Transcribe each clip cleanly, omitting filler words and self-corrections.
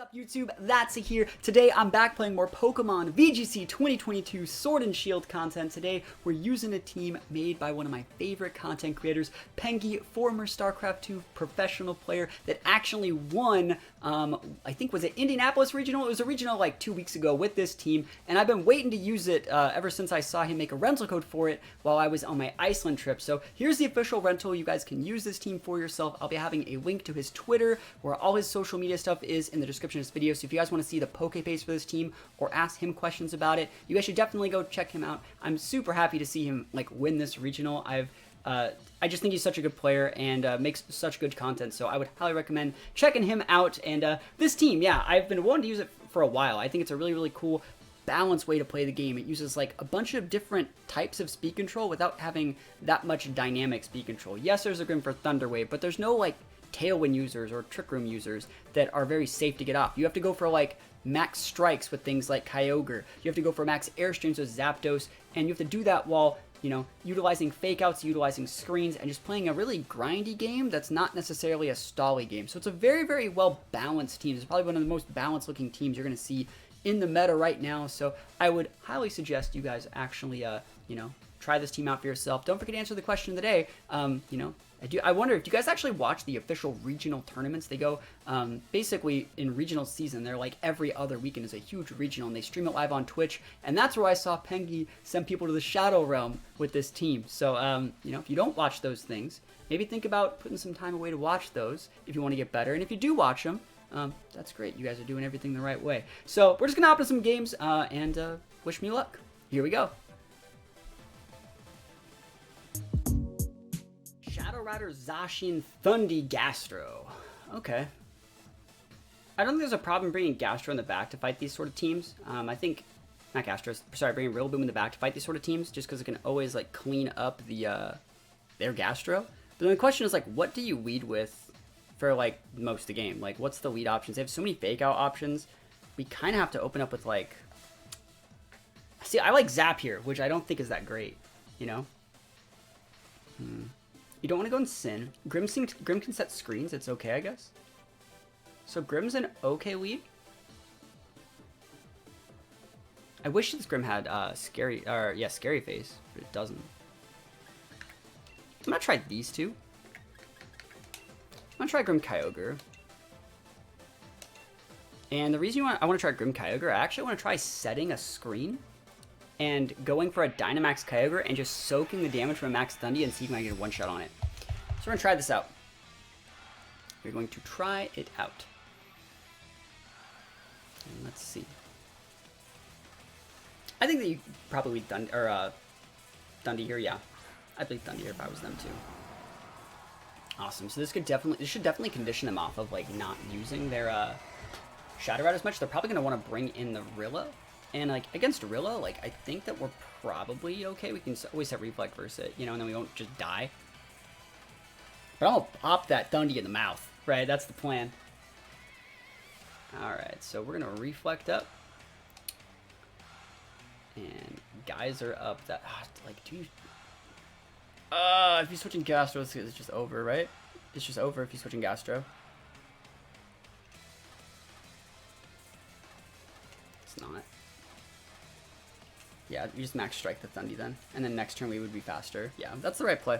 What's up YouTube, That's here. Today I'm back playing more Pokemon VGC 2022 Sword and Shield content. Today we're using a team made by one of my favorite content creators, Pengi, former StarCraft 2 professional player that actually won, I think was it Indianapolis Regional? It was a regional like 2 weeks ago with this team, and I've been waiting to use it ever since I saw him make a rental code for it while I was on my Iceland trip. So here's the official rental. You guys can use this team for yourself. I'll be having a link to his Twitter where all his social media stuff is in the description of this video. So if you guys want to see the poke face for this team or ask him questions about it, you guys should definitely go check him out. I'm super happy to see him like win this regional. I just think he's such a good player and makes such good content, so I would highly recommend checking him out. And this team, yeah, I've been wanting to use it for a while. I think it's a really, really cool balanced way to play the game. It uses like a bunch of different types of speed control without having that much dynamic speed control. Yes, there's a Grim for Thunder Wave, but there's no like Tailwind users or Trick Room users that are very safe to get off. You have to go for like max strikes with things like Kyogre. You have to go for max airstreams with Zapdos, and you have to do that while, you know, utilizing fake outs, utilizing screens, and just playing a really grindy game that's not necessarily a stally game. So it's a very, very well balanced team. It's probably one of the most balanced looking teams you're going to see in the meta right now. So I would highly suggest you guys actually, you know, try this team out for yourself. Don't forget to answer the question of the day. You know, I wonder if you guys actually watch the official regional tournaments. They go basically in regional season. They're like every other weekend is a huge regional, and they stream it live on Twitch. And that's where I saw Pengi send people to the Shadow Realm with this team. So, you know, if you don't watch those things, maybe think about putting some time away to watch those if you want to get better. And if you do watch them, that's great. You guys are doing everything the right way. So we're just going to hop into some games and wish me luck. Here we go. Shadow Rider, Zacian, Thundi, Gastro. Okay. I don't think there's a problem bringing Gastro in the back to fight these sort of teams. I think, not Gastro, sorry, bringing Rillaboom in the back to fight these sort of teams just because it can always like clean up the their Gastro. But then the question is like, what do you lead with for like most of the game? Like, what's the lead options? They have so many fake out options. We kind of have to open up with like, see, I like Zap here, which I don't think is that great, you know? You don't want to go in Sin. Grim can set screens. It's okay, I guess. So Grim's an okay lead. I wish this Grim had scary face, but it doesn't. I'm gonna try these two. I'm gonna try Grim Kyogre. And the reason I want to try Grim Kyogre, I actually want to try setting a screen and going for a Dynamax Kyogre and just soaking the damage from a Max Thundi and see if I can get a one-shot on it. So we're going to try this out. We're going to try it out. And let's see. I think that you probably Thundi here, yeah. I'd play Thundi here if I was them too. Awesome. So this should definitely condition them off of like not using their Shadow Rod as much. They're probably going to want to bring in the Rilla. And like against Rilla, like I think that we're probably okay. We can always have Reflect versus it, you know, and then we won't just die. But I'll pop that Thundi in the mouth, right? That's the plan. Alright, so we're gonna Reflect up. And guys are up. That like do you if he's switching Gastro, it's just over, right? It's just over if he's switching Gastro. It's not. Yeah, we just max strike the Thundi then. And then next turn we would be faster. Yeah, that's the right play.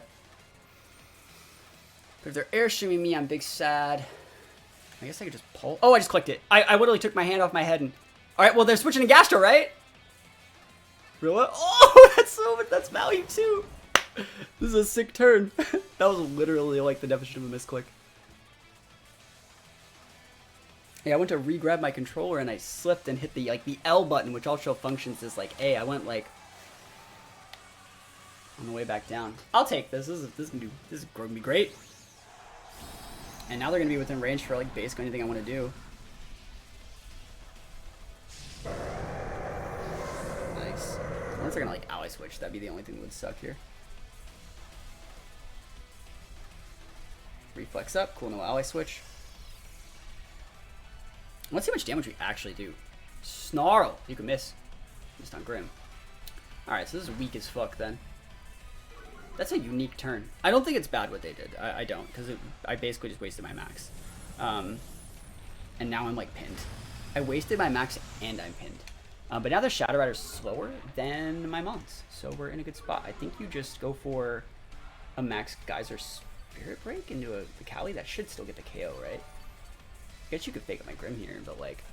But if they're airstreaming me, I'm big sad. I guess I could just pull. Oh, I just clicked it. I literally took my hand off my head and... Alright, well they're switching to Gastro, right? Really? Oh, that's value too. This is a sick turn. That was literally like the definition of a misclick. Yeah, I went to re-grab my controller and I slipped and hit the L button, which also functions as like A. I went like on the way back down. I'll take this. This is gonna be great. And now they're gonna be within range for like basically anything I want to do. Nice. Unless they're gonna like ally switch, that'd be the only thing that would suck here. Reflex up, cool, no ally switch. Let's see how much damage we actually do. Snarl! You can miss. Missed on Grim. Alright, so this is weak as fuck then. That's a unique turn. I don't think it's bad what they did. I don't, because I basically just wasted my max. and now I'm like pinned. I wasted my max and I'm pinned. But now the Shadow Rider's slower than my Mons, so we're in a good spot. I think you just go for a max Geyser Spirit Break into the Kali. That should still get the KO, right? I guess you could fake up my Grim here, but like,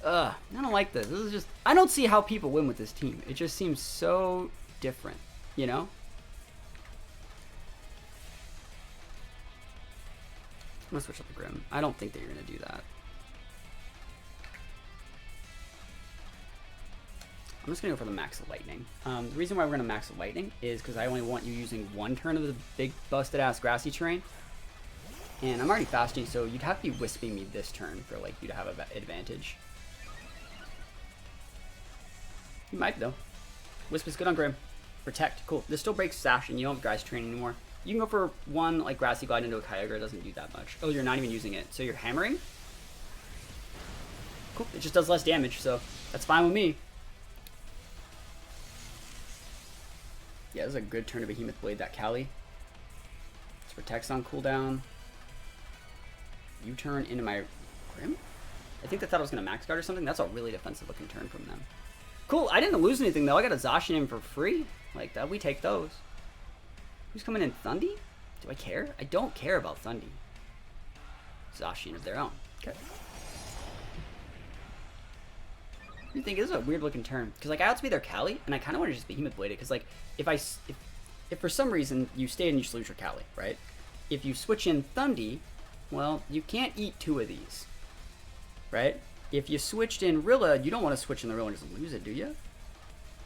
I don't like this. This is just, I don't see how people win with this team. It just seems so different, you know? I'm gonna switch up the Grim. I don't think that you're gonna do that. I'm just gonna go for the Max of Lightning. The reason why we're gonna Max of Lightning is because I only want you using one turn of the big busted ass grassy terrain. And I'm already fasting, so you'd have to be Wisping me this turn for like you to have an advantage. You might though. Wisp is good on Grim. Protect, cool. This still breaks Sash and you don't have Grass Terrain anymore. You can go for one like Grassy Glide into a Kyogre, it doesn't do that much. Oh, you're not even using it, so you're hammering? Cool, it just does less damage, so that's fine with me. Yeah, this is a good turn to Behemoth Blade, that Kali. This protects on cooldown. You turn into my Grim? I think they thought I was going to Max Guard or something. That's a really defensive looking turn from them. Cool, I didn't lose anything though. I got a Zacian in for free. Like that, we take those. Who's coming in? Thundy? Do I care? I don't care about Thundy. Zacian of their own. Okay. You think this is a weird looking turn because like I outspeed their Kali and I kind of want to just Behemoth Blade it because like if for some reason you stay and you just lose your Kali, right? If you switch in Thundy, well, you can't eat two of these, right? If you switched in Rilla, you don't want to switch in the Rilla and just lose it, do you?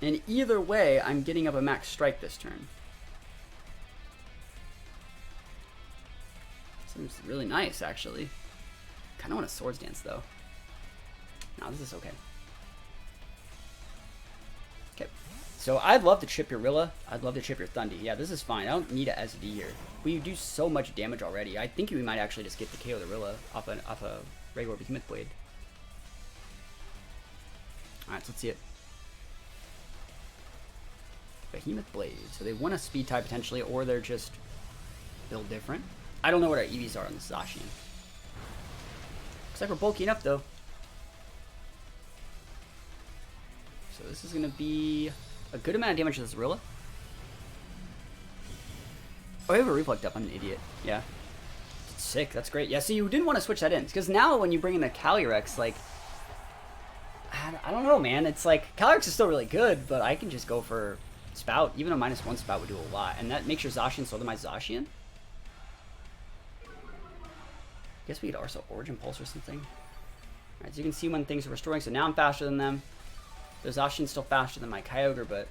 And either way, I'm getting up a max strike this turn. Seems really nice, actually. Kind of want a Swords Dance, though. No, this is okay. Okay. So I'd love to chip your Rilla. I'd love to chip your Thundy. Yeah, this is fine. I don't need a SD here. We do so much damage already. I think we might actually just get the KO the Rilla off a regular Behemoth Blade. Alright, so let's see it. Behemoth Blade. So they want a speed type potentially, or they're just built different. I don't know what our EVs are on the Zacian. Looks like we're bulky enough though. So this is going to be a good amount of damage to this Rilla. Oh, I have a Reflect up. I'm an idiot. Yeah. It's sick. That's great. Yeah, so you didn't want to switch that in. Because now when you bring in the Calyrex, like, I don't know, man. It's like, Calyrex is still really good, but I can just go for Spout. Even a -1 Spout would do a lot. And that makes your Zacian slower than my Zacian. I guess we could also Origin Pulse or something. Alright, so you can see when things are restoring. So now I'm faster than them. The Zacian's still faster than my Kyogre, but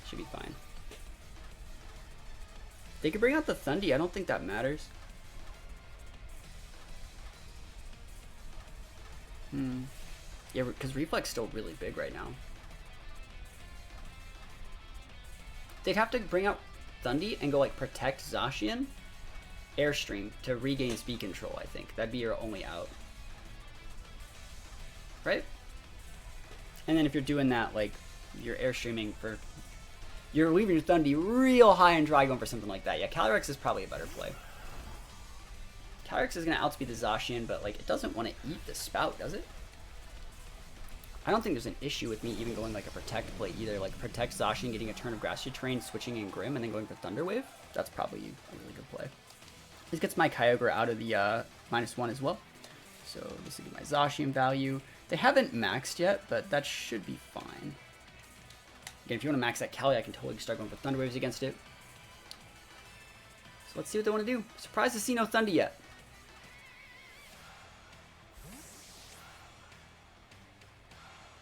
should be fine. They could bring out the Thundy. I don't think that matters. Yeah, because Reflex is still really big right now. They'd have to bring out Thundy and go like protect Zacian, Airstream to regain speed control, I think. That'd be your only out. Right? And then if you're doing that, like, you're Airstreaming for... You're leaving your Thundy real high and dry going for something like that. Yeah, Calyrex is probably a better play. Calyrex is going to outspeed the Zacian, but, like, it doesn't want to eat the Spout, does it? I don't think there's an issue with me even going, like, a Protect play either. Like, Protect Zacian, getting a turn of Grassy Terrain, switching in Grim, and then going for Thunder Wave. That's probably a really good play. This gets my Kyogre out of the -1 as well. So this will be my Zacian value. They haven't maxed yet, but that should be fine. Again, if you want to max that Kali, I can totally start going for Thunder Waves against it. So let's see what they want to do. Surprised to see no Thundy yet.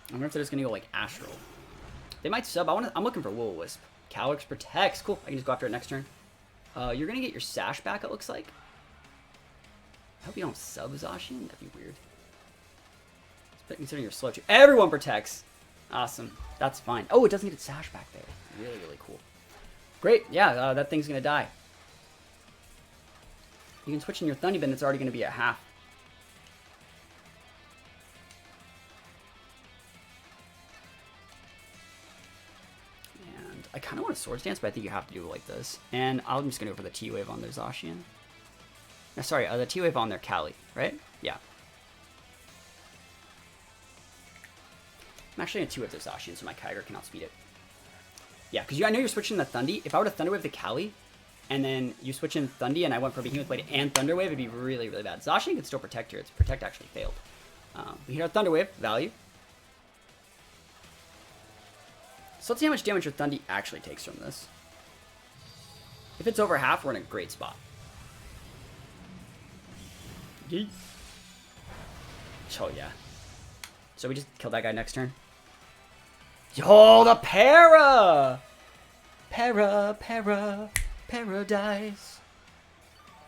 I wonder if they're just going to go like Astral. They might sub. I'm looking for Will-O-Wisp. Calyrex protects. Cool. I can just go after it next turn. You're going to get your Sash back, it looks like. I hope you don't sub Zacian. That'd be weird. Considering you're slow too. Everyone protects. Awesome. That's fine. Oh, it doesn't get its Sash back there. Really, really cool. Great. Yeah, that thing's going to die. You can switch in your Thundy, but it's already going to be at half. And I kind of want a Swords Dance, but I think you have to do it like this. And I'm just going to go for the T-Wave on their Zacian. No, sorry, the T-Wave on their Kali, right? Yeah. I'm actually going to 2-whip this Zacian so my Kyogre can outspeed it. Yeah, because I know you're switching the Thundy. If I were to Thunder Wave the Cali, and then you switch in Thundy and I went for Behemoth Blade and Thunder Wave, it'd be really, really bad. Zacian can still protect here. Its Protect actually failed. We hit our Thunder Wave, value. So let's see how much damage your Thundy actually takes from this. If it's over half, we're in a great spot. Yeet. Oh, yeah. So we just killed that guy next turn. Yo, the Para! Paradise.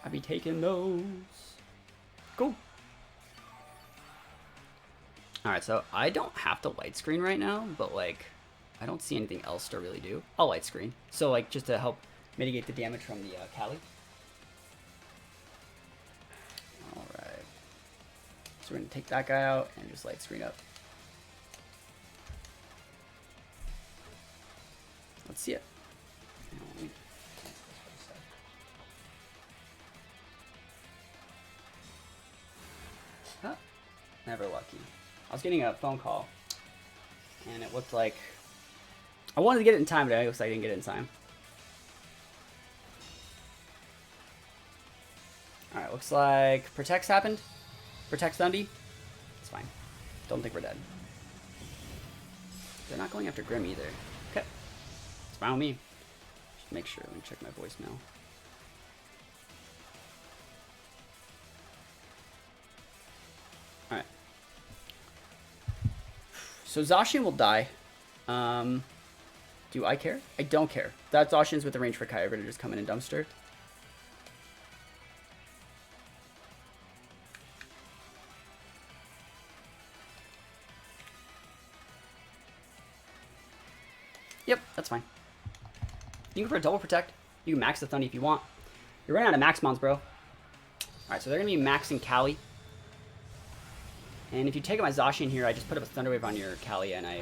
I be taking those. Cool. Alright, so I don't have to light screen right now, but like, I don't see anything else to really do. I'll light screen. So like, just to help mitigate the damage from the Cali. Alright. So we're going to take that guy out and just light screen up. Let's see it. Huh. Never lucky. I was getting a phone call, and it looked like I wanted to get it in time, but it looks like I didn't get it in time. Alright, looks like Protects happened. Protects Thundy. It's fine. Don't think we're dead. They're not going after Grim either. Okay. It's fine with me. Just make sure. Let me check my voicemail. Alright. So Zacian will die. Do I care? I don't care. That Zacian's with the range for Kyogre to just come in and dumpster. Yep, that's fine. You can go for a double protect. You can max the Thundy if you want. You're running out of max mons, bro. Alright, so they're going to be maxing Cali. And if you take out my Zacian here, I just put up a Thunder Wave on your Cali and I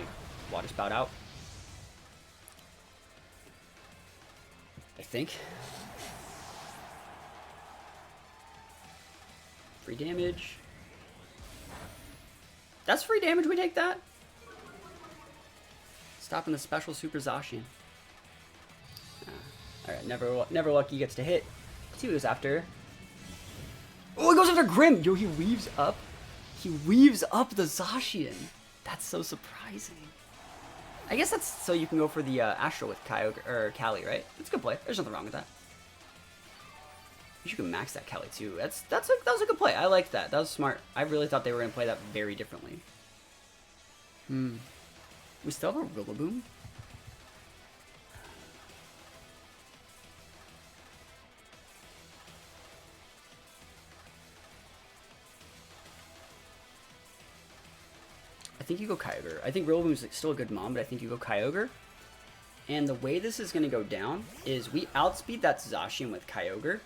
Water Spout out. I think. Free damage. That's free damage, we take that. Stopping the special Super Zacian. Alright, never lucky gets to hit. Let's see what he goes after. Oh, he goes after Grim! Yo, he weaves up. He weaves up the Zacian. That's so surprising. I guess that's so you can go for the Astral with Kyogre, or Cali, right? That's a good play. There's nothing wrong with that. You can max that Cali too. That was a good play. I liked that. That was smart. I really thought they were going to play that very differently. We still have a Rillaboom? I think you go Kyogre. I think Rillaboom is still a good mom, but I think you go Kyogre. And the way this is going to go down is we outspeed that Zacian with Kyogre.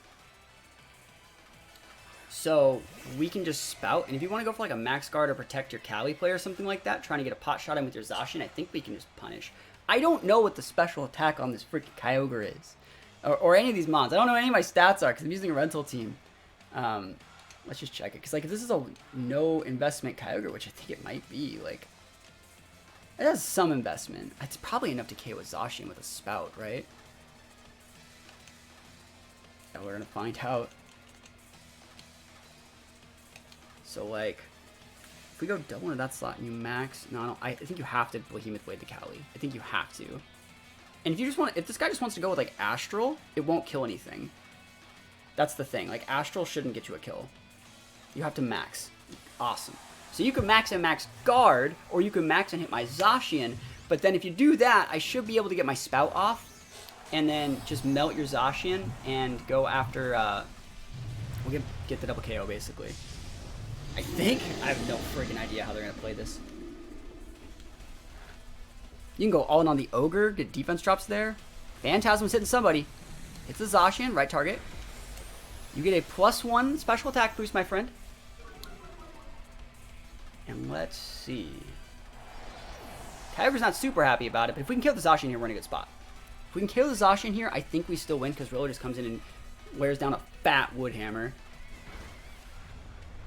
So we can just spout, and if you want to go for like a max guard or protect your Cali play or something like that, trying to get a pot shot in with your Zacian, I think we can just punish. I don't know what the special attack on this freaking Kyogre is, or any of these mons. I don't know what any of my stats are because I'm using a rental team. Let's just check it, because like if this is a no investment Kyogre, which I think it might be, like it has some investment. It's probably enough to KO a Zacian with a spout, right? Yeah, we're gonna find out. So, like, if we go double into that slot and you max... No, I think you have to Behemoth Blade the Cali. I think you have to. And if you just want... If this guy just wants to go with, like, Astral, it won't kill anything. That's the thing. Like, Astral shouldn't get you a kill. You have to max. Awesome. So you can max and max guard, or you can max and hit my Zacian, but then if you do that, I should be able to get my Spout off, and then just melt your Zacian and go after... we'll get the double KO, basically. I think. I have no freaking idea how they're going to play this. You can go all in on the Ogre, get defense drops there. Phantasm's hitting somebody. It's a Zacian, right target. You get a +1 special attack boost, my friend. And let's see. Kyogre's not super happy about it, but if we can kill the Zacian here, we're in a good spot. If we can kill the Zacian here, I think we still win, because Rilla just comes in and wears down a fat wood hammer.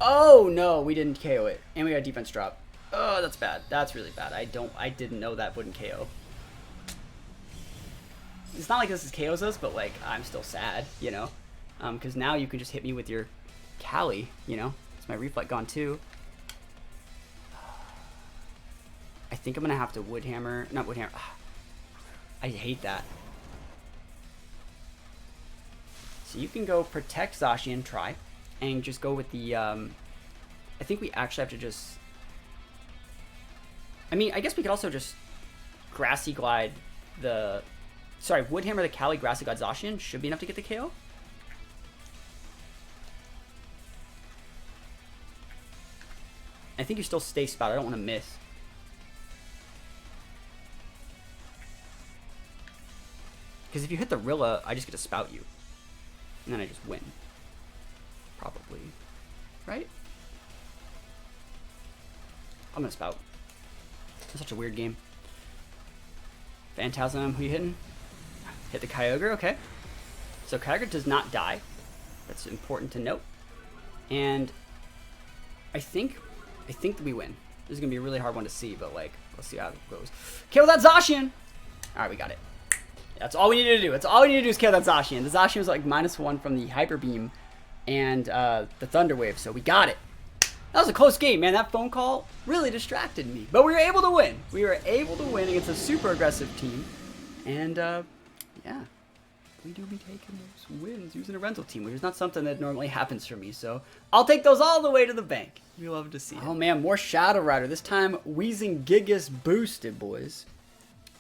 Oh, no, we didn't KO it. And we got a defense drop. Oh, that's bad. That's really bad. I didn't know that wouldn't KO. It's not like this is KOs us, but like I'm still sad, you know, because now you can just hit me with your Cali, you know. It's my reflect gone too. I think I'm gonna have to wood hammer, not wood hammer. I hate that. So you can go protect Zacian, try, and just go with the. I think we actually have to just. I mean, I guess we could also just grassy glide the. Sorry, wood hammer the Cali, grassy glide Zacian should be enough to get the KO. I think you still stay spout. I don't want to miss. Because if you hit the Rilla, I just get to spout you. And then I just win. Probably. Right? I'm gonna spout. It's such a weird game. Phantasm, who you hitting? Hit the Kyogre, okay. So Kyogre does not die. That's important to note. And I think that we win. This is gonna be a really hard one to see, but like, let's see how it goes. Kill that Zacian! Alright, we got it. That's all we needed to do. That's all we need to do is kill that Zacian. The Zacian was like -1 from the Hyper Beam and the Thunder Wave, so we got it. That was a close game, man. That phone call really distracted me. But we were able to win. We were able to win against a super aggressive team. And, yeah. We do be taking those wins using a rental team, which is not something that normally happens for me. So I'll take those all the way to the bank. We love to see it. Oh, man. More Shadow Rider. This time, Weezing Gigas boosted, boys.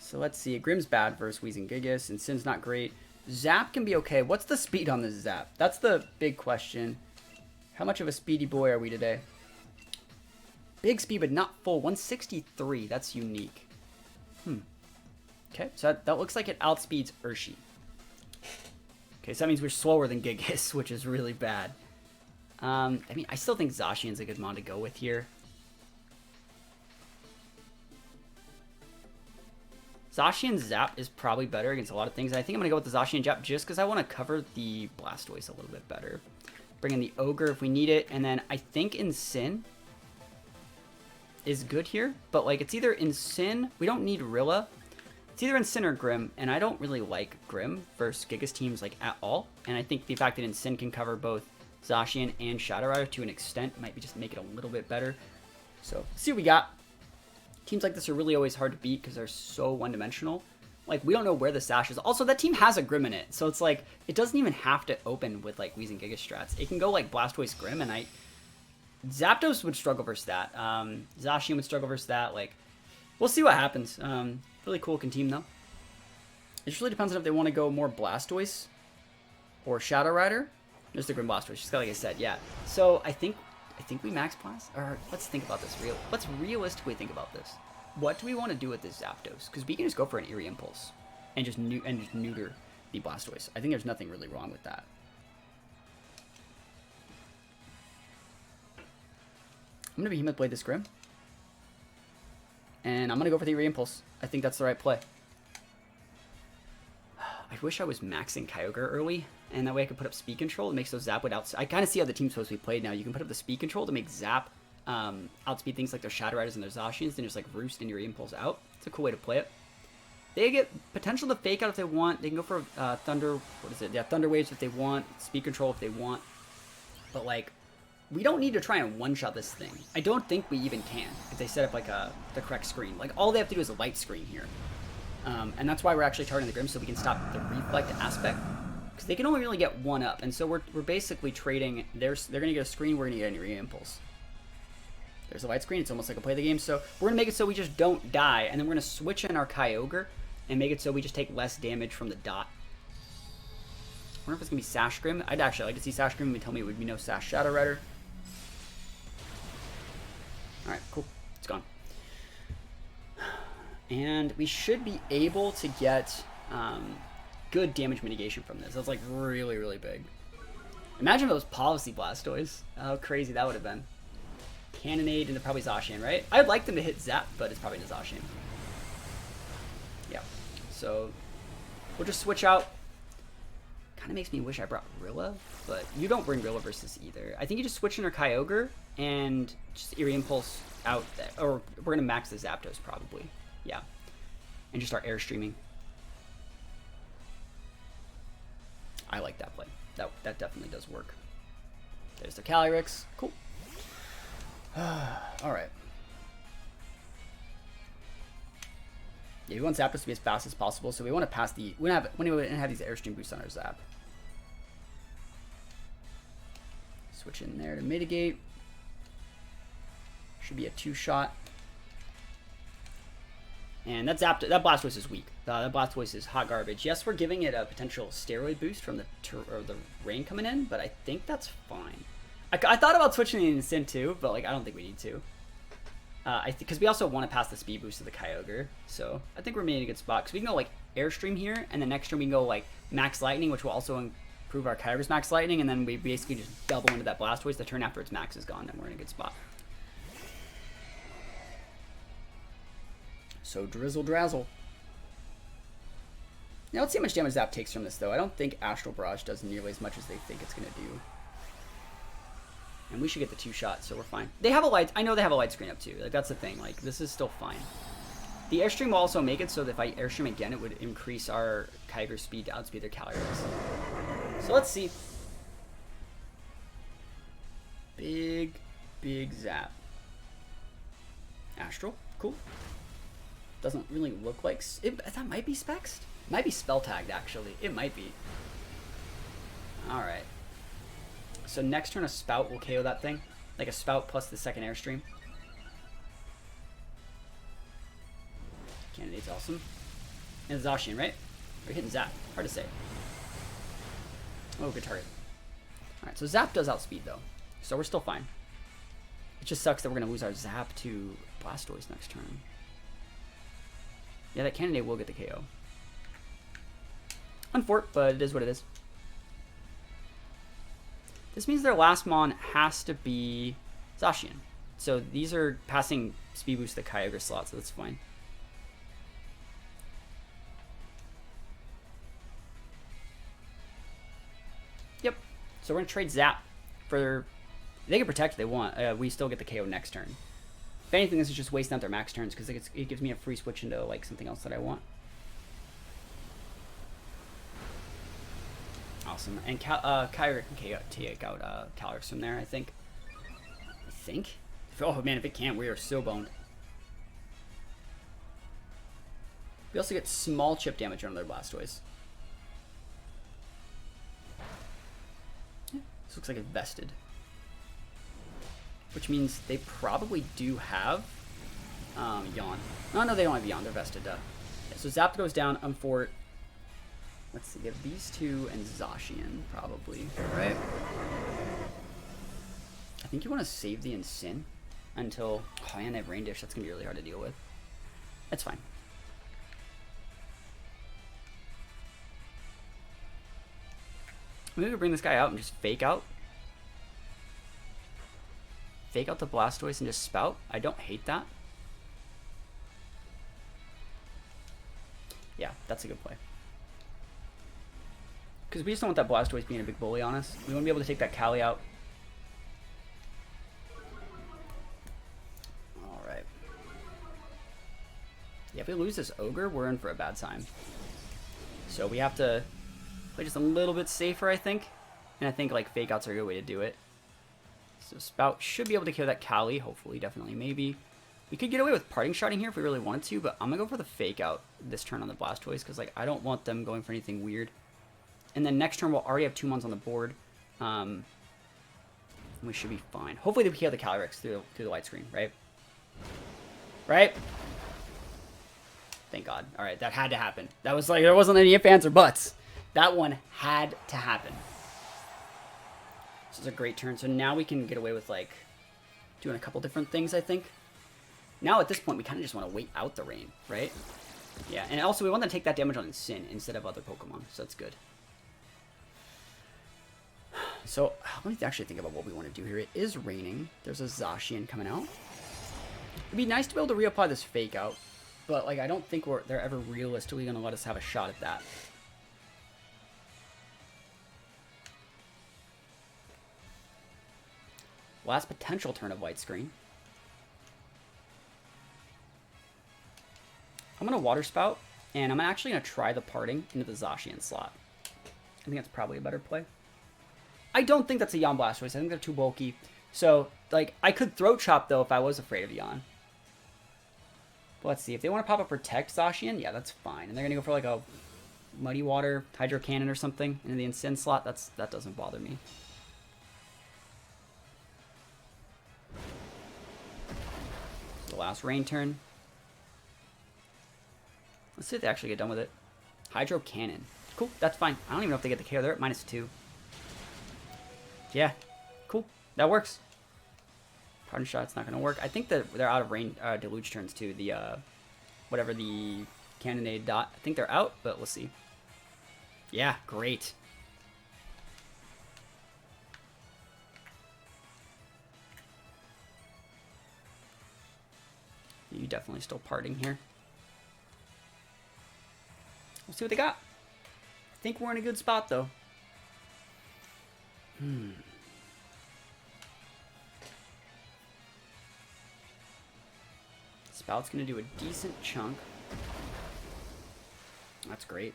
So let's see. Grimm's bad versus Weezing Gigas, and Sin's not great. Zap can be okay. What's the speed on this Zap? That's the big question. How much of a speedy boy are we today? Big speed, but not full. 163. That's unique. Okay, so that looks like it outspeeds Urshi. Okay, so that means we're slower than Gigas, which is really bad. I mean, I still think Zacian's a good mon to go with here. Zacian Zap is probably better against a lot of things. I think I'm going to go with the Zacian Zap just because I want to cover the Blastoise a little bit better. Bring in the Ogre if we need it. And then I think Sin is good here. But like it's either Sin. We don't need Rilla. It's either Sin or Grimm. And I don't really like Grimm versus Gigas teams like at all. And I think the fact that Sin can cover both Zacian and Shadow Rider to an extent might be just make it a little bit better. So see what we got. Teams like this are really always hard to beat because they're so one-dimensional. Like, we don't know where the Sash is. Also, that team has a Grimm in it. So it's like, it doesn't even have to open with, like, Weezing Giga strats. It can go, like, Blastoise Grimm, and Zapdos would struggle versus that. Zacian would struggle versus that. Like, we'll see what happens. Really cool looking team, though. It just really depends on if they want to go more Blastoise or Shadow Rider. There's the Grimm Blastoise, just like I said, yeah. So, I think we max Blast. Or let's think about this. Let's realistically think about this. What do we want to do with this Zapdos? Because we can just go for an Eerie Impulse and just neuter the Blastoise. I think there's nothing really wrong with that. I'm going to Behemoth Blade this Grimm. And I'm going to go for the Eerie Impulse. I think that's the right play. I wish I was maxing Kyogre early, and that way I could put up Speed Control. It makes those Zap without... I kind of see how the team's supposed to be played now. You can put up the Speed Control to make Zap outspeed things like their Shadow Riders and their Zacians, then just like Roost and your Impulse out. It's a cool way to play it. They get potential to fake out if they want. They can go for Thunder... What is it? Yeah, Thunder Waves if they want. Speed Control if they want. But like, we don't need to try and one-shot this thing. I don't think we even can if they set up like the correct screen. Like, all they have to do is a light screen here. And that's why we're actually targeting the Grimm, so we can stop the reflect aspect. Because they can only really get one up, and so we're basically trading. They're going to get a screen, we're going to get an Eerie Impulse. There's a light screen, it's almost like a play the game. So we're going to make it so we just don't die, and then we're going to switch in our Kyogre and make it so we just take less damage from the dot. I wonder if it's going to be Sash Grimm. I'd actually like to see Sash Grimm and tell me it would be no Sash Shadow Rider. Alright, cool. It's gone. And we should be able to get good damage mitigation from this. That's like really, really big. Imagine if it was Policy Blastoise. How crazy that would have been. Cannonade into probably Zacian, right? I'd like them to hit Zap, but it's probably into Zacian. Yeah. So we'll just switch out. Kind of makes me wish I brought Rilla, but you don't bring Rilla versus either. I think you just switch in her Kyogre and just Eerie Impulse out, or we're gonna max the Zapdos probably. Yeah, and just start airstreaming. I like that play. That definitely does work. There's the Calyrex. Cool. All right. Yeah, we want Zapdos to be as fast as possible, so we want to pass the. We want to have these airstream boosts on our Zap. Switch in there to mitigate. Should be a 2-shot. And that Blastoise is weak. That Blastoise is hot garbage. Yes, we're giving it a potential steroid boost from the rain coming in, but I think that's fine. I thought about switching it in Sin too, but like I don't think we need to. Because we also want to pass the speed boost to the Kyogre, so I think we're in a good spot. Because we can go like Airstream here, and then next turn we can go like Max Lightning, which will also improve our Kyogre's Max Lightning, and then we basically just double into that Blastoise the turn after its Max is gone, then we're in a good spot. So Drizzle Drazzle. Now let's see how much damage Zap takes from this, though. I don't think Astral Barrage does nearly as much as they think it's going to do. And we should get the 2-shot, so we're fine. They have a light. I know they have a light screen up too. Like that's the thing. Like this is still fine. The Airstream will also make it so that if I Airstream again, it would increase our Kyogre speed to outspeed their Calyrex. So let's see. Big Zap. Astral, cool. Doesn't really look like that might be Spexed. Might be spell tagged actually. It might be. All right. So next turn a Spout will KO that thing, like a Spout plus the second Airstream. Candidate's awesome. And Zacian, right? We're hitting Zap. Hard to say. Oh, good target. All right. So Zap does outspeed though, so we're still fine. It just sucks that we're gonna lose our Zap to Blastoise next turn. Yeah, that candidate will get the KO. Unfort, but it is what it is. This means their last Mon has to be Zacian. So these are passing speed boost to the Kyogre slot, so that's fine. Yep. So we're going to trade Zap for... They can protect if they want. We still get the KO next turn. If anything, this is just wasting out their max turns because it gives me a free switch into like something else that I want. Awesome. And Kyogre can take out Calyrex from there, I think. Oh man, if it can't, we are so boned. We also get small chip damage on their Blastoise. Yeah, this looks like it's vested. Which means they probably do have Yawn. Oh, no, they don't have Yawn. They're vested. Yeah, so Zap goes down. Unfort. Let's see. We have these two and Zacian, probably. Right? I think you want to save the Incin until... Oh, man, they have Rain Dish. That's going to be really hard to deal with. That's fine. Maybe we could bring this guy out and just fake out. Fake out the Blastoise and just Spout. I don't hate that. Yeah, that's a good play. Because we just don't want that Blastoise being a big bully on us. We want to be able to take that Cali out. Alright. Yeah, if we lose this Ogre, we're in for a bad time. So we have to play just a little bit safer, I think. And I think like fake outs are a good way to do it. So Spout should be able to kill that Cali, hopefully, definitely, maybe. We could get away with Parting Shotting here if we really wanted to, but I'm going to go for the Fake Out this turn on the Blastoise, because like I don't want them going for anything weird. And then next turn we'll already have 2 Mons on the board. We should be fine. Hopefully they kill the Calyrex through the light screen, right? Right? Thank God. Alright, that had to happen. That was like, there wasn't any ifs, ands, or buts. That one had to happen. This is a great turn. So now we can get away with like doing a couple different things, I think. Now at this point, we kind of just want to wait out the rain, right? Yeah, and also we want to take that damage on Sin instead of other Pokemon, so that's good. So let me actually think about what we want to do here. It is raining. There's a Zacian coming out. It'd be nice to be able to reapply this Fake Out, but like I don't think they're ever realistically going to let us have a shot at that. Last potential turn of white screen. I'm going to Water Spout, and I'm actually going to try the Parting into the Zacian slot. I think that's probably a better play. I don't think that's a Yon Blastoise. I think they're too bulky. So, like, I could Throat Chop, though, if I was afraid of Yon. But let's see. If they want to pop a Protect Zacian, yeah, that's fine. And they're going to go for, like, a Muddy Water, Hydro Cannon or something into the Incend slot. That doesn't bother me. The last Rain turn. Let's see if they actually get done with it. Hydro Cannon. Cool, that's fine. I don't even know if they get the KO. They're at -2. Yeah, cool. That works. Pardon Shot's not going to work. I think that they're out of rain deluge turns too. The, whatever the Cannonade dot. I think they're out, but we'll see. Yeah, great. You definitely still parting here. We'll see what they got. I think we're in a good spot, though. Spout's going to do a decent chunk. That's great.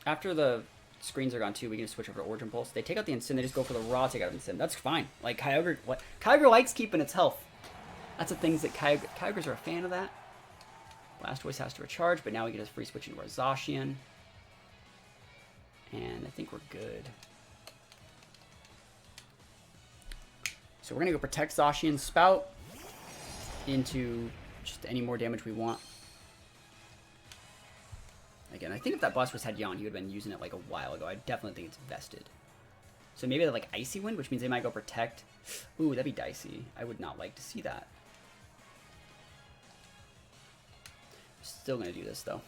After the screens are gone, too, we can just switch over to Origin Pulse. They take out the Incend. They just go for the raw take out of Incend. That's fine. Like, Kyogre likes keeping its health. That's the things that Kyogres are a fan of that. Blastoise has to recharge, but now we can just free switch into our Zacian. And I think we're good. So we're going to go Protect Zacian, Spout into just any more damage we want. Again, I think if that Blastoise had Yon, he would have been using it like a while ago. I definitely think it's vested. So maybe they're like Icy Wind, which means they might go Protect. Ooh, that'd be dicey. I would not like to see that. Still going to do this, though.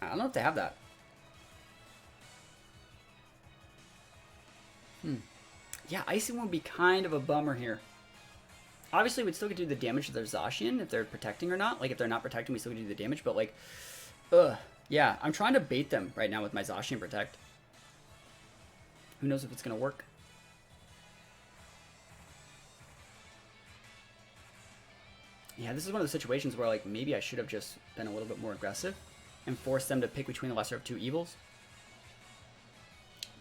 I don't know if they have that. Yeah, Icy Wind would be kind of a bummer here. Obviously, we'd still get to do the damage to their Zacian if they're protecting or not. Like, if they're not protecting, we still get to do the damage. But, like, yeah, I'm trying to bait them right now with my Zacian Protect. Who knows if it's going to work. Yeah, this is one of the situations where, like, maybe I should have just been a little bit more aggressive and forced them to pick between the lesser of two evils.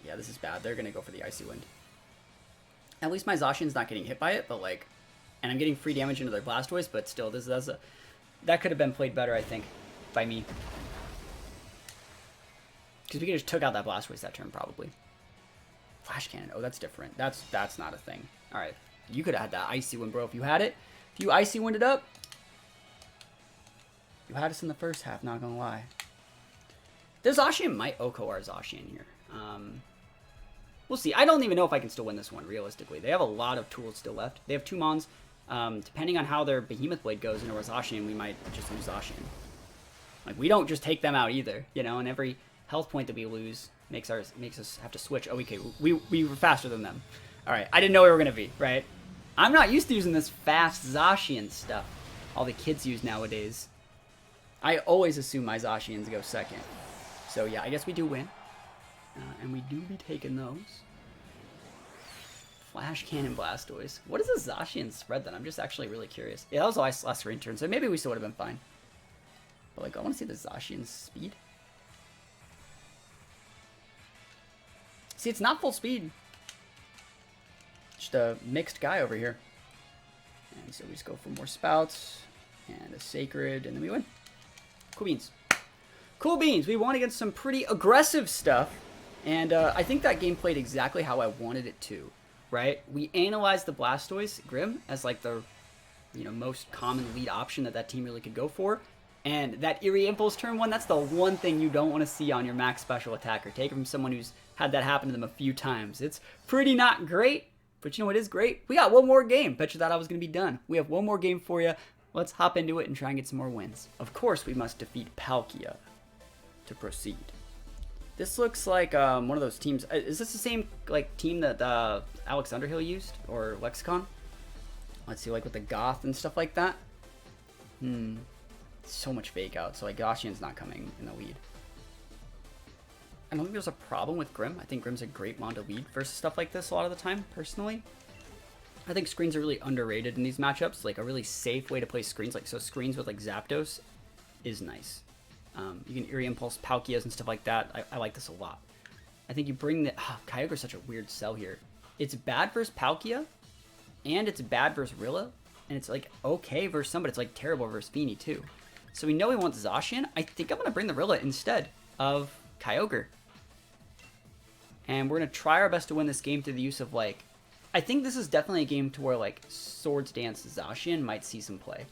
Yeah, this is bad. They're going to go for the Icy Wind. At least my Zacian's not getting hit by it, but, like, and I'm getting free damage into their Blastoise, but still, that could have been played better, I think, by me. Because we could have just took out that Blastoise that turn, probably. Flash Cannon. Oh, that's different. That's not a thing. All right. You could have had that Icy Wind, bro, if you had it. If you Icy Winded up, you had us in the first half, not gonna lie. The Zacian might Oko our Zacian here. We'll see. I don't even know if I can still win this one, realistically. They have a lot of tools still left. They have 2 Mons. Depending on how their Behemoth Blade goes into our Zacian, we might just lose Zacian. Like, we don't just take them out either, you know, and every health point that we lose makes us have to switch. Oh, okay, we were faster than them. All right, I didn't know we were going to be, right? I'm not used to using this fast Zacian stuff all the kids use nowadays. I always assume my Zacians go second. So, yeah, I guess we do win. And we do be taking those. Flash Cannon Blastoise. What is a Zacian spread then? I'm just actually really curious. Yeah, that was the last rain turn, so maybe we still would have been fine. But, like, I want to see the Zacian speed. See, it's not full speed. Just a mixed guy over here. And so we just go for more Spouts. And a Sacred, and then we win. Cool beans. Cool beans. We won against some pretty aggressive stuff. And I think that game played exactly how I wanted it to, right? We analyzed the Blastoise Grim as like the, you know, most common lead option that team really could go for. And that Eerie Impulse turn 1, that's the one thing you don't want to see on your max special attacker. Take it from someone who's had that happen to them a few times. It's pretty not great, but you know what is great? We got one more game. Bet you thought I was going to be done. We have one more game for you. Let's hop into it and try and get some more wins. Of course, we must defeat Palkia to proceed. This looks like one of those teams. Is this the same like team that Alex Underhill used, or Lexicon? Let's see, like with the Goth and stuff like that. So much fake out. So like Goshian's not coming in the lead. I don't think there's a problem with Grim. I think Grim's a great mon to lead versus stuff like this a lot of the time, personally. I think screens are really underrated in these matchups. Like a really safe way to play screens, like so screens with like Zapdos is nice. You can Eerie Impulse, Palkias, and stuff like that. I like this a lot. I think you bring the... Kyogre's such a weird sell here. It's bad versus Palkia, and it's bad versus Rilla, and it's like okay versus some, but it's like terrible versus Feeny too. So we know we want Zacian. I think I'm going to bring the Rilla instead of Kyogre. And we're going to try our best to win this game through the use of like... I think this is definitely a game to where like Swords Dance Zacian might see some play.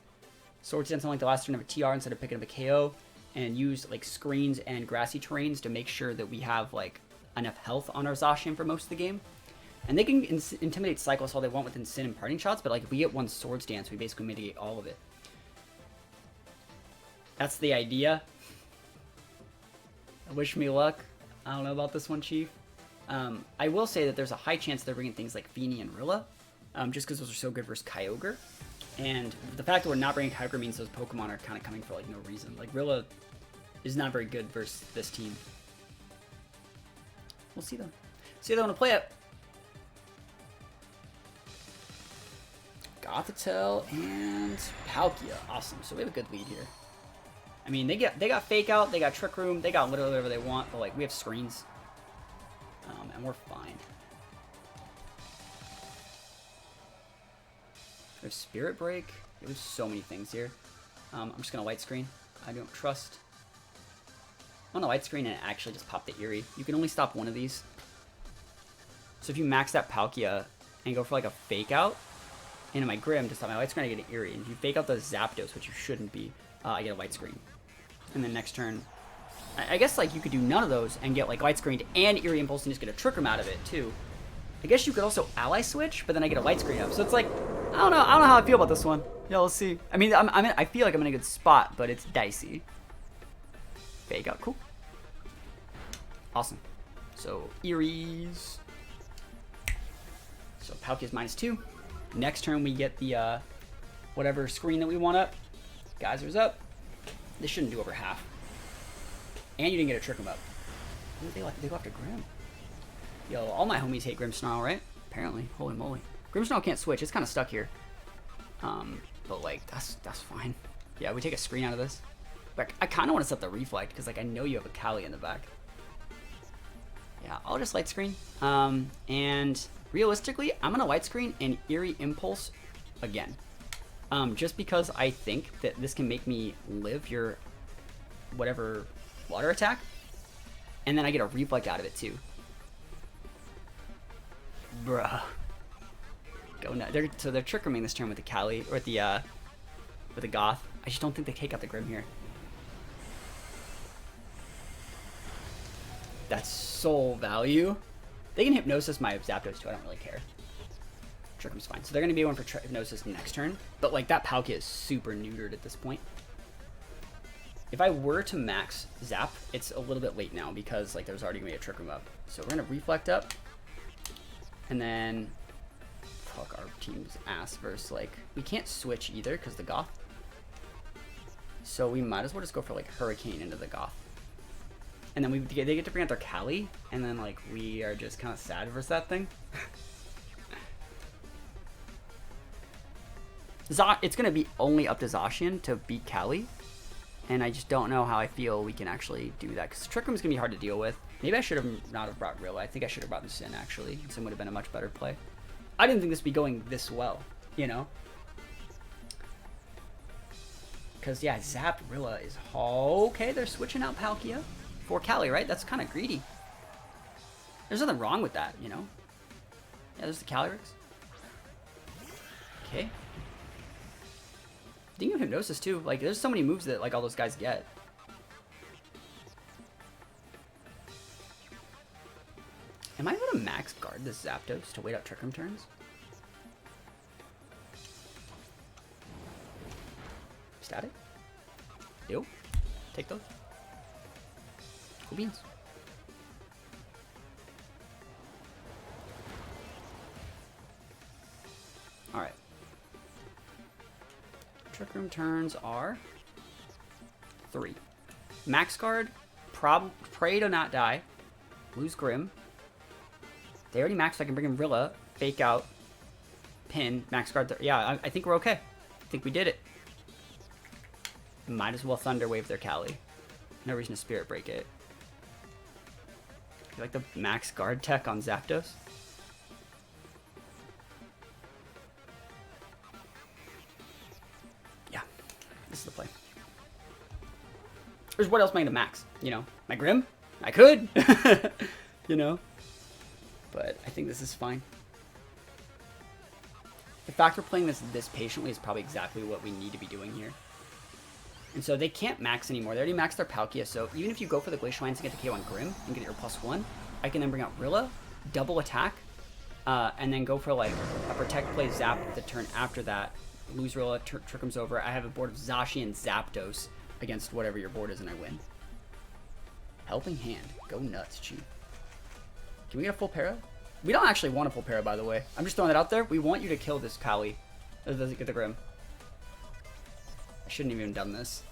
Swords Dance on like the last turn of a TR instead of picking up a KO, and use like screens and grassy terrains to make sure that we have like enough health on our Zacian for most of the game. And they can intimidate Cyclops all they want with Incin and Parting Shots, but like if we get one Swords Dance, we basically mitigate all of it. That's the idea. Wish me luck. I don't know about this one, Chief. I will say that there's a high chance they're bringing things like Feeny and Rilla, just because those are so good versus Kyogre. And the fact that we're not bringing Kyogre means those Pokemon are kind of coming for like no reason. Like Rilla is not very good versus this team. We'll see though. See if they want to play it. Gothitelle and Palkia. Awesome. So we have a good lead here. I mean, they got Fake Out, they got Trick Room, they got literally whatever they want, but like we have screens. And we're fine. There's Spirit Break. There's so many things here. I'm just gonna Light Screen. I don't trust. I'm gonna Light Screen and actually just pop the Eerie. You can only stop one of these. So if you max that Palkia and go for like a Fake Out into my Grim to stop my Light Screen, I get an Eerie. And if you Fake Out the Zapdos, which you shouldn't be, I get a Light Screen. And then next turn, I guess like you could do none of those and get like Light Screened and Eerie Impulse and just get a Trick Room out of it too. I guess you could also Ally Switch, but then I get a Light Screen up. So it's like, I don't know how I feel about this one. Yeah, we'll see. I mean, I feel like I'm in a good spot, but it's dicey. Fake Out, cool. Awesome. So Eerie's. So Palkia's -2. Next turn we get the whatever screen that we want up. Geyser's up. This shouldn't do over half. And you didn't get a Trick 'em up. Ooh, they go after Grim. Yo, all my homies hate Grimmsnarl, right? Apparently. Holy moly. Grimmsnarl can't switch. It's kind of stuck here. But like, that's fine. Yeah, we take a screen out of this. But I kind of want to set the Reflect, because like I know you have a Cali in the back. Yeah, I'll just Light Screen. And realistically, I'm going to Light Screen and Eerie Impulse again. Just because I think that this can make me live your whatever water attack, and then I get a Reflect out of it too. Bruh. Go nuts. So they're Trick Rooming this turn with the Cali, or with the Goth. I just don't think they take out the Grim here. That's soul value. They can Hypnosis my Zapdos too, I don't really care. Trick Room's fine. So they're going to be one for Hypnosis next turn, but like that Palkia is super neutered at this point. If I were to max Zap, it's a little bit late now because like there's already going to be a Trick Room up. So we're going to Reflect up. And then fuck our team's ass versus like we can't switch either because the Goth. So we might as well just go for like Hurricane into the Goth. And then they get to bring out their Cali, and then like we are just kind of sad versus that thing. It's going to be only up to Zacian to beat Cali. And I just don't know how I feel we can actually do that. Because Trick Room is going to be hard to deal with. Maybe I should have not have brought Rilla. I think I should have brought Sin, actually. Sin would have been a much better play. I didn't think this would be going this well, you know? Because, yeah, Zap Rilla is... Okay, they're switching out Palkia for Cali, right? That's kind of greedy. There's nothing wrong with that, you know? Yeah, there's the Calyrex. Okay. Think of Hypnosis too. Like, there's so many moves that like all those guys get. Am I gonna max guard this Zapdos to wait out Trick Room turns? Static? Ew. Take those. Cool beans. Alright. Trick Room turns are 3. Max guard, pray to not die, lose Grim. They already maxed, so I can bring in Rilla, Fake Out, pin, max guard. Yeah, I think we're okay. I think we did it. Might as well Thunder Wave their Kali. No reason to Spirit Break it. You like the max guard tech on Zapdos? Yeah, this is the play. There's what else am I gonna max? You know, my Grim? I could! You know? But I think this is fine. The fact we're playing this patiently is probably exactly what we need to be doing here. And so they can't max anymore. They already maxed their Palkia, so even if you go for the Glacial Lines and get the K1 Grim and get your +1, I can then bring out Rilla, double attack, and then go for like a Protect Play Zap the turn after that. Lose Rilla, Trick Room's over. I have a board of Zacian and Zapdos against whatever your board is, and I win. Helping Hand. Go nuts, Chief. Can we get a full para? We don't actually want a full para, by the way. I'm just throwing that out there. We want you to kill this Kali. Get the Grim. I shouldn't have even done this.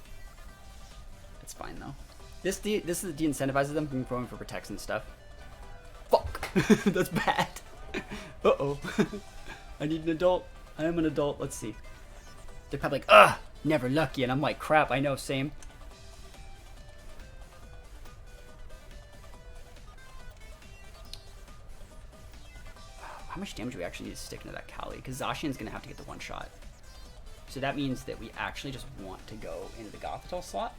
It's fine, though. This de-incentivizes them from going for protects and stuff. Fuck! That's bad. Uh-oh. I need an adult. I am an adult. Let's see. They're probably like, ugh! Never lucky. And I'm like, crap, I know, same. How much damage do we actually need to stick into that Kali? Because Zacian's going to have to get the one shot. So that means that we actually just want to go into the Gothitelle slot.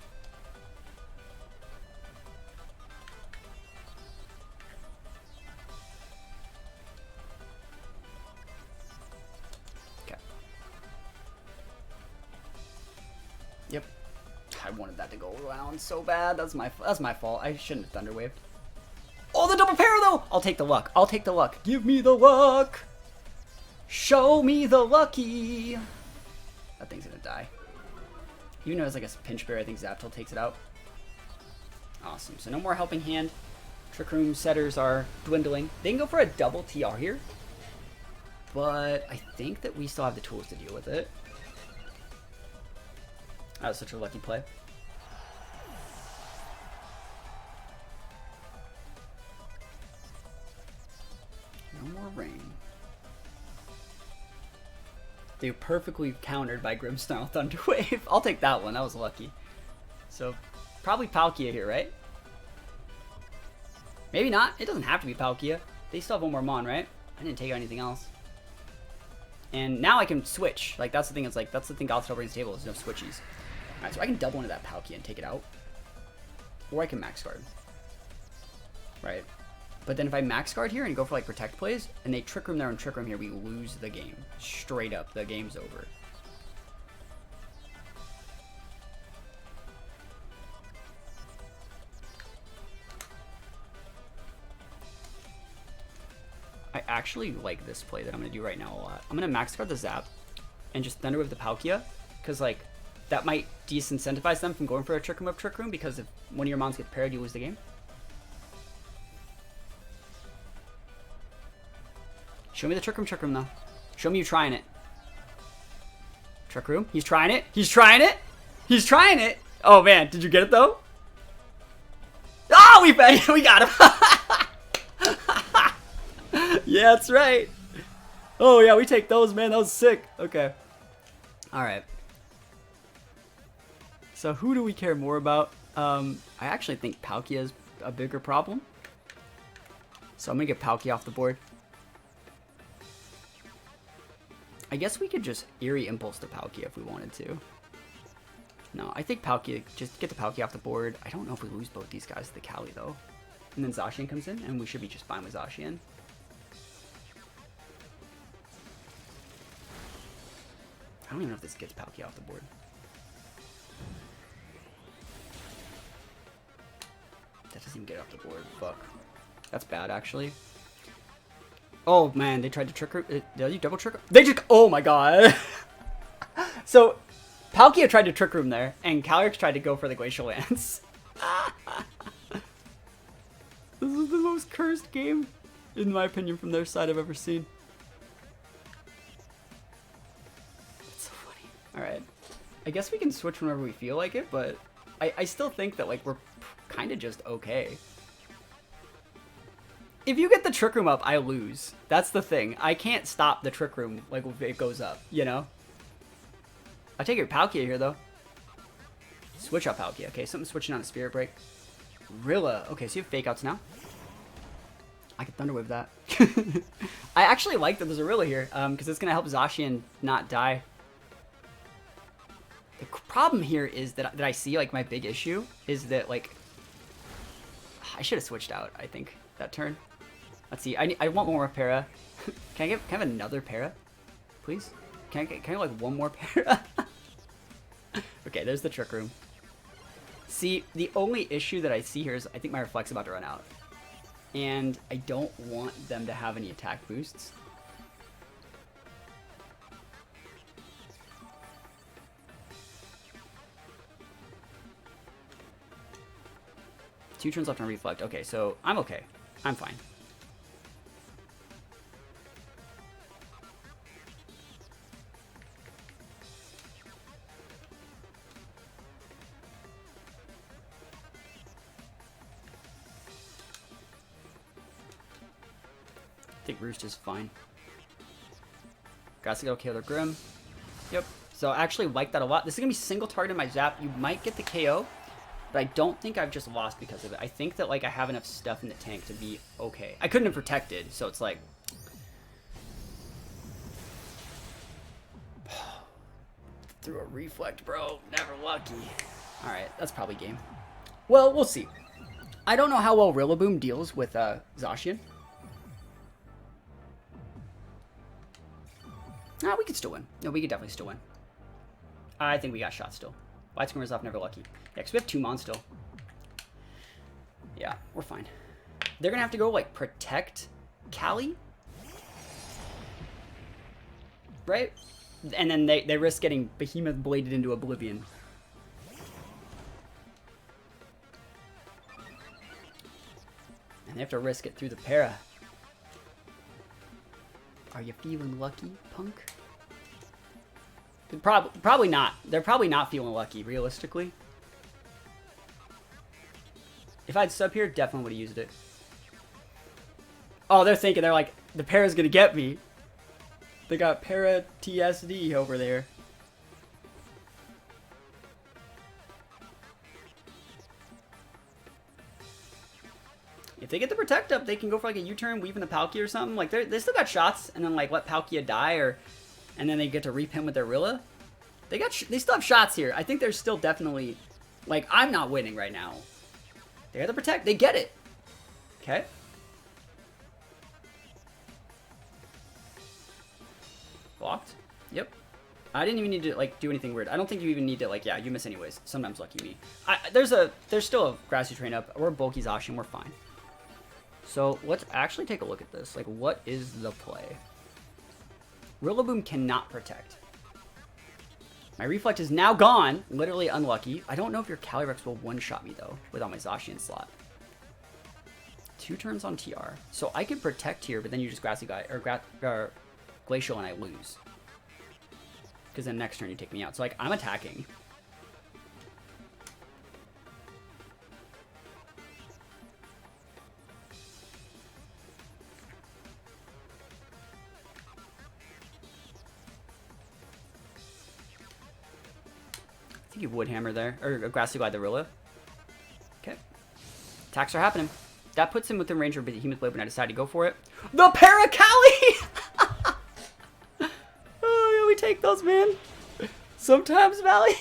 Okay. Yep. I wanted that to go around so bad. That's my fault. I shouldn't have Thunder Waved. Oh, the double para though! I'll take the luck. I'll take the luck. Give me the luck. Show me the lucky. That thing's gonna die. Even though it's like a pinch bear, I think Zapdos takes it out. Awesome. So no more Helping Hand. Trick Room setters are dwindling. They can go for a double TR here. But I think that we still have the tools to deal with it. That was such a lucky play. No more rain. They were perfectly countered by Grimmsnarl Thunder Wave. I'll take that one. That was lucky. So, probably Palkia here, right? Maybe not. It doesn't have to be Palkia. They still have one more Mon, right? I didn't take out anything else. And now I can switch. Like, that's the thing. It's like, that's the thing Gothitelle brings to the table. There's no switchies. Alright, so I can double into that Palkia and take it out. Or I can max guard. Right. But then if I max guard here and go for like protect plays, and they Trick Room there and Trick Room here, we lose the game. Straight up, the game's over. I actually like this play that I'm going to do right now a lot. I'm going to max guard the Zap and just Thunder Wave the Palkia, because like that might disincentivize them from going for a Trick Room of Trick Room, because if one of your mons gets paired, you lose the game. Show me the Trick Room though. Show me you trying it. Trick Room? He's trying it. He's trying it. He's trying it. Oh man, did you get it though? Oh, we got him. Yeah, that's right. Oh yeah, we take those, man. That was sick. Okay. All right. So who do we care more about? I actually think Palkia is a bigger problem. So I'm gonna get Palkia off the board. I guess we could just Eerie Impulse to Palkia if we wanted to. No, I think Palkia, just get the Palkia off the board. I don't know if we lose both these guys to the Kali though. And then Zacian comes in, and we should be just fine with Zacian. I don't even know if this gets Palkia off the board. That doesn't even get off the board. Fuck. That's bad, actually. Oh man, they tried to trick her. Did you double trick her? They just. Oh my god. So, Palkia tried to Trick Room there, and Calyrex tried to go for the Glacial Lance. This is the most cursed game, in my opinion, from their side I've ever seen. It's so funny. Alright. I guess we can switch whenever we feel like it, but I still think that like we're kind of just okay. if you get the Trick Room up, I lose. That's the thing. I can't stop the Trick Room like if it goes up, you know? I'll take your Palkia here, though. Switch out Palkia. Okay, something's switching on a Spirit Break. Rilla. Okay, so you have Fake Outs now. I can Thunder Wave that. I actually like that there's a Rilla here, because it's going to help Zacian not die. The problem here is that I see, like, my big issue is that, like, I should have switched out, I think, that turn. Let's see. I want one more para. Can I have another para? Please? Can I like one more para? Okay, there's the Trick Room. See, the only issue that I see here is I think my Reflect's about to run out. And I don't want them to have any attack boosts. Two turns left on Reflect. Okay, so I'm okay. I'm fine. I think Roost is fine. Grassy got okay with our Grim. Yep. So I actually like that a lot. This is going to be single target in my Zap. You might get the KO, but I don't think I've just lost because of it. I think that like I have enough stuff in the tank to be okay. I couldn't have protected, so it's like... Through a Reflect, bro. Never lucky. Alright, that's probably game. Well, we'll see. I don't know how well Rillaboom deals with Zacian. Nah, we could still win. No, we could definitely still win. I think we got shots still. Light Screamer's off, never lucky. Yeah, because we have 2 Mon still. Yeah, we're fine. They're going to have to go, like, protect Callie. Right? And then they risk getting Behemoth bladed into oblivion. And they have to risk it through the para. Are you feeling lucky, punk? Probably not. They're probably not feeling lucky, realistically. If I had sub here, definitely would have used it. Oh, they're thinking, they're like, the para's gonna get me. They got para TSD over there. If they get the Protect up, they can go for like a U-turn, weave in the Palkia or something. Like they still got shots, and then like let Palkia die, and then they get to reap him with their Rilla. They still have shots here. I think there's still definitely, like, I'm not winning right now. They got the Protect. They get it. Okay. Blocked. Yep. I didn't even need to like do anything weird. I don't think you even need to like, yeah, you miss anyways. Sometimes lucky me. There's still a Grassy Train up. We're bulky Zacian. We're fine. So let's actually take a look at this. Like, what is the play? Rillaboom cannot protect. My Reflect is now gone. Literally unlucky. I don't know if your Calyrex will one-shot me, though, without my Zacian slot. 2 turns on TR. So I could protect here, but then you just Grassy Guy, or Glacial, and I lose. Because then next turn you take me out. So, like, I'm attacking. I think you Wood Hammer there. Or a Grassy Glide the Rilla. Okay. Attacks are happening. That puts him within range of Behemoth Blade when I decide to go for it. The Paracali! Oh, yeah, we take those, man. Sometimes value.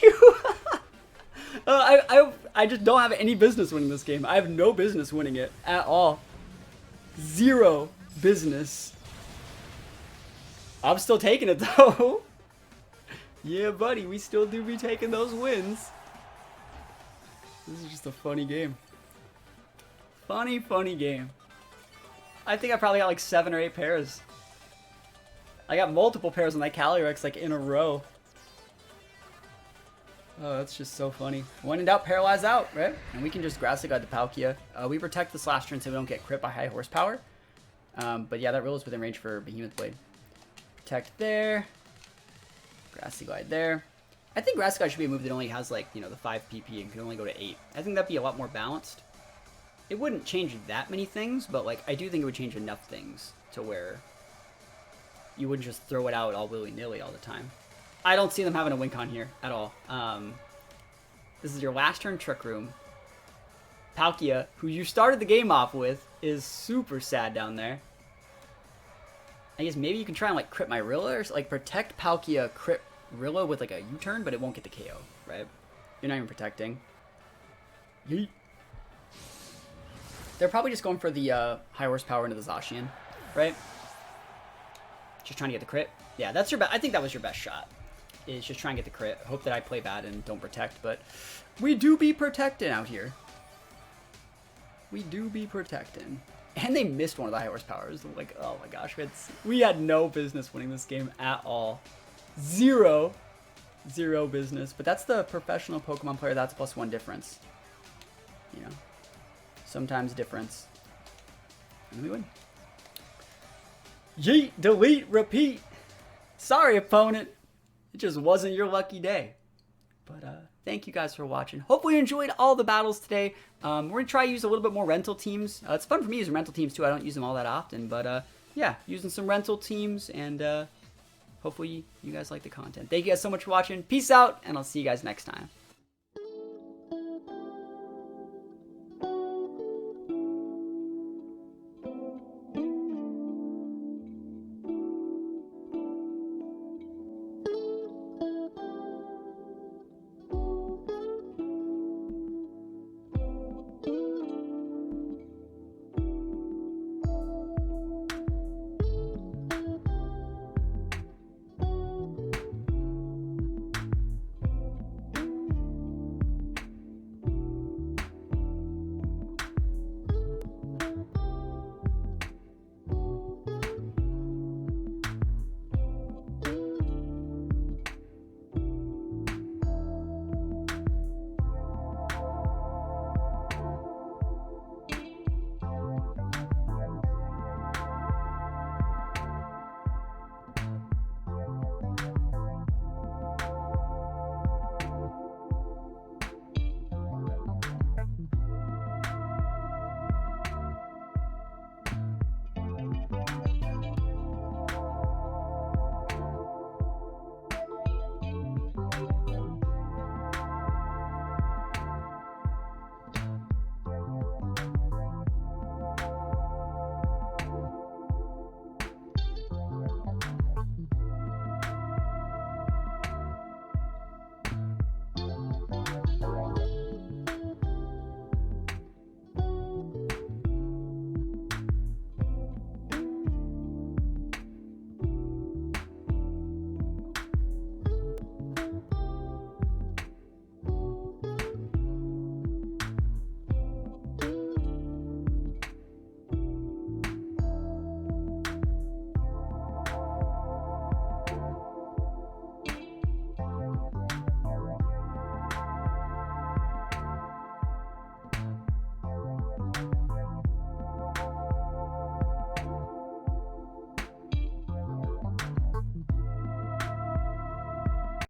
I just don't have any business winning this game. I have no business winning it at all. Zero business. I'm still taking it, though. Yeah, buddy, we still do be taking those wins. This is just a funny game. Funny game. I think I probably got like 7 or 8 pairs. I got multiple pairs on that Calyrex like in a row. Oh, that's just so funny. When in doubt, paralyze out, right? And we can just Grassy Guide the Palkia. We protect this last turn so we don't get crit by high horsepower. But yeah, that Rilla's within range for Behemoth Blade. Protect there. Grassy Glide there. I think Grassy Glide should be a move that only has like, you know, the 5 PP and can only go to 8. I think that'd be a lot more balanced. it wouldn't change that many things, but like I do think it would change enough things to where you wouldn't just throw it out all willy-nilly all the time. I don't see them having a win con here at all. This is your last turn Trick Room. Palkia, who you started the game off with, is super sad down there. I guess maybe you can try and like crit my Rilla or like protect Palkia, crit Rilla with like a U-turn, but it won't get the KO, right? You're not even protecting. Yeet. They're probably just going for the high horsepower into the Zacian, right? Just trying to get the crit. Yeah, that's your best. I think that was your best shot. Is just try and get the crit. Hope that I play bad and don't protect, but we do be protecting out here. We do be protecting. And they missed one of the high horsepowers. Like, oh my gosh, we had no business winning this game at all. Zero business. But that's the professional Pokemon player. That's +1 difference. You know, sometimes difference. And we win. Yeet, delete, repeat. Sorry, opponent. It just wasn't your lucky day. But thank you guys for watching. Hopefully you enjoyed all the battles today. We're going to try to use a little bit more rental teams. It's fun for me using rental teams too. I don't use them all that often. But yeah, using some rental teams. And hopefully you guys like the content. Thank you guys so much for watching. Peace out. And I'll see you guys next time.